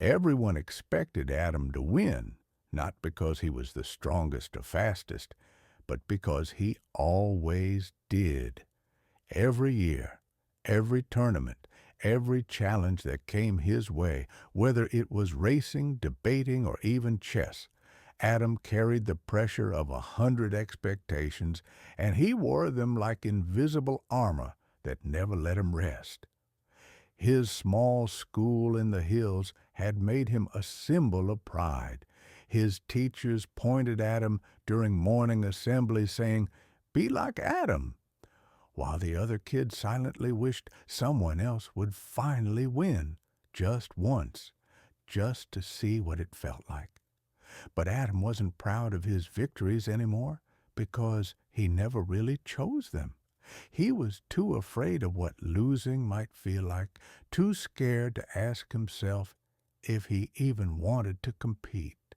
Everyone expected Adam to win, not because he was the strongest or fastest, but because he always did. Every year, every tournament, every challenge that came his way, whether it was racing, debating, or even chess, Adam carried the pressure of 100 expectations, and he wore them like invisible armor that never let him rest. His small school in the hills had made him a symbol of pride. His teachers pointed at him during morning assembly, saying, "Be like Adam," while the other kids silently wished someone else would finally win, just once, just to see what it felt like. But Adam wasn't proud of his victories anymore because he never really chose them. He was too afraid of what losing might feel like, too scared to ask himself if he even wanted to compete.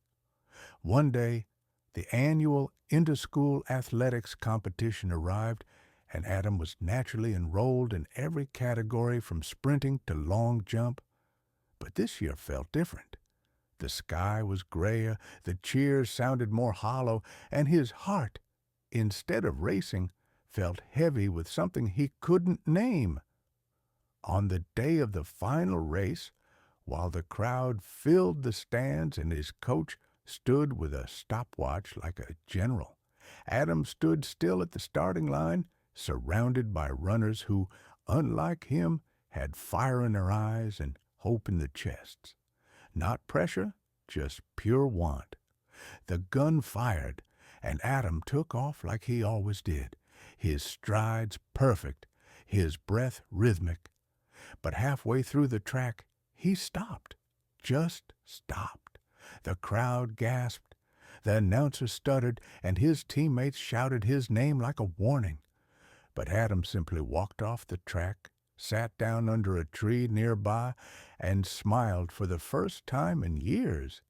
One day, the annual inter-school athletics competition arrived, and Adam was naturally enrolled in every category from sprinting to long jump. But this year felt different. The sky was grayer, the cheers sounded more hollow, and his heart, instead of racing, felt heavy with something he couldn't name. On the day of the final race, while the crowd filled the stands and his coach stood with a stopwatch like a general, Adam stood still at the starting line, surrounded by runners who, unlike him, had fire in their eyes and hope in their chests. Not pressure, just pure want. The gun fired, and Adam took off like he always did, his strides perfect, his breath rhythmic. But halfway through the track, he stopped, just stopped. The crowd gasped, the announcer stuttered, and his teammates shouted his name like a warning. But Adam simply walked off the track, sat down under a tree nearby, and smiled for the first time in years.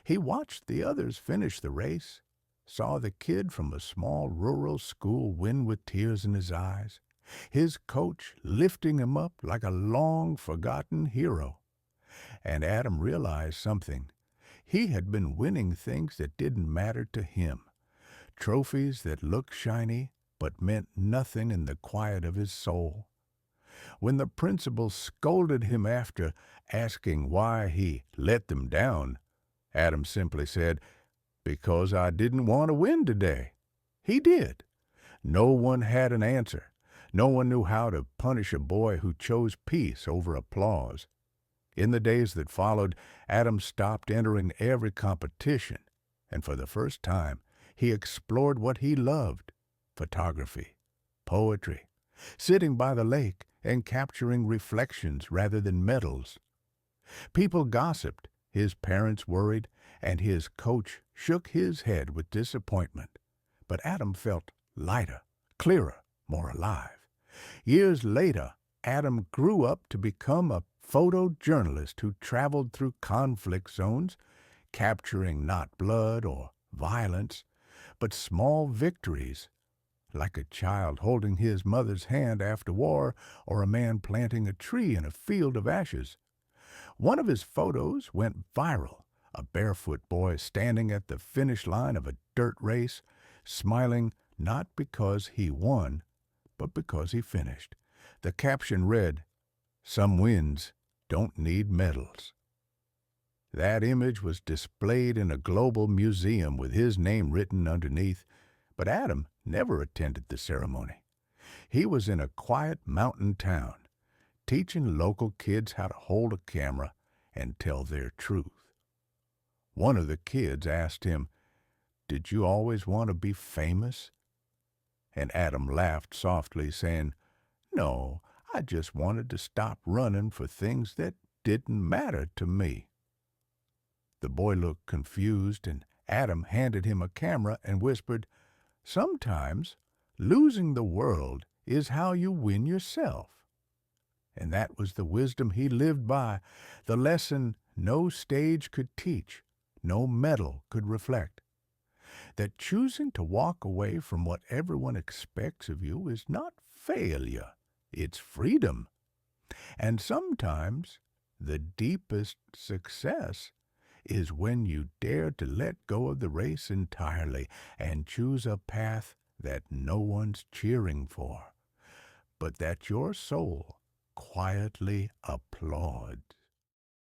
He watched the others finish the race, saw the kid from a small rural school win with tears in his eyes, his coach lifting him up like a long-forgotten hero. And Adam realized something. He had been winning things that didn't matter to him, trophies that looked shiny but meant nothing in the quiet of his soul. When the principal scolded him after asking why he let them down, Adam simply said, "Because I didn't want to win today." He did. No one had an answer. No one knew how to punish a boy who chose peace over applause. In the days that followed, Adam stopped entering every competition, and for the first time, he explored what he loved: photography, poetry, sitting by the lake and capturing reflections rather than medals. People gossiped, his parents worried, and his coach shook his head with disappointment. But Adam felt lighter, clearer, more alive. Years later, Adam grew up to become a photojournalist who traveled through conflict zones, capturing not blood or violence, but small victories, like a child holding his mother's hand after war or a man planting a tree in a field of ashes. One of his photos went viral, a barefoot boy standing at the finish line of a dirt race, smiling not because he won, but because he finished. The caption read, "Some wins don't need medals." That image was displayed in a global museum with his name written underneath, but Adam never attended the ceremony. He was in a quiet mountain town, teaching local kids how to hold a camera and tell their truth. One of the kids asked him, "Did you always want to be famous?" And Adam laughed softly, saying, "No, I just wanted to stop running for things that didn't matter to me." The boy looked confused, and Adam handed him a camera and whispered, "Sometimes losing the world is how you win yourself." And that was the wisdom he lived by, the lesson no stage could teach, no medal could reflect. That choosing to walk away from what everyone expects of you is not failure, it's freedom. And sometimes The deepest success is when you dare to let go of the race entirely and choose a path that no one's cheering for, but that your soul quietly applauds.